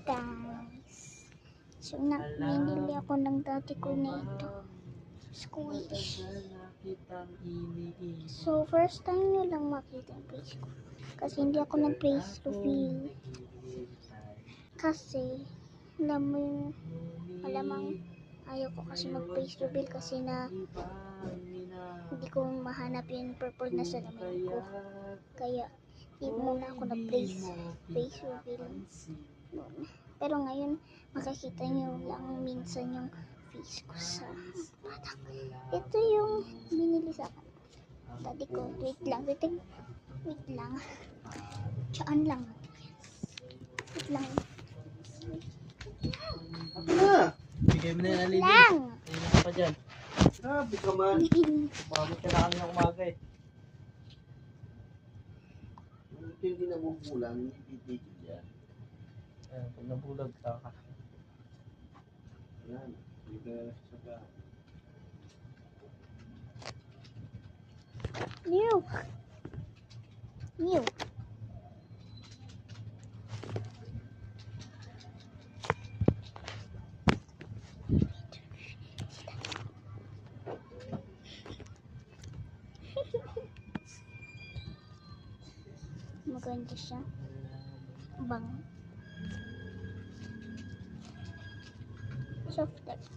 guys. So, binili ako ng dati ko nito. Squish. So, first time nyo lang makita yung face ko. Kasi hindi ako nag-face reveal. Kasi, malamang ayaw ko kasi mag-face reveal kasi hindi ko mahanap yung purple na salamin ko. Kaya, hindi muna ako nag-face reveal. Pero ngayon, makikita nyo lang minsan yung face ko sa batak. Ito yung binili sa akin. Dati ko, wait lang. Tsaan lang. Wait lang. Ako na! Bigay mo na yung alibig. Lang! Ayun ka pa dyan. Grabe ka man. Pagod ka na kami ng umaga eh. Hindi na bubulang, hindi titigil yan. Ayan, pag nabulag ka. Yan, hindi ka saka. New. Maganda siya. Bang. Soft touch.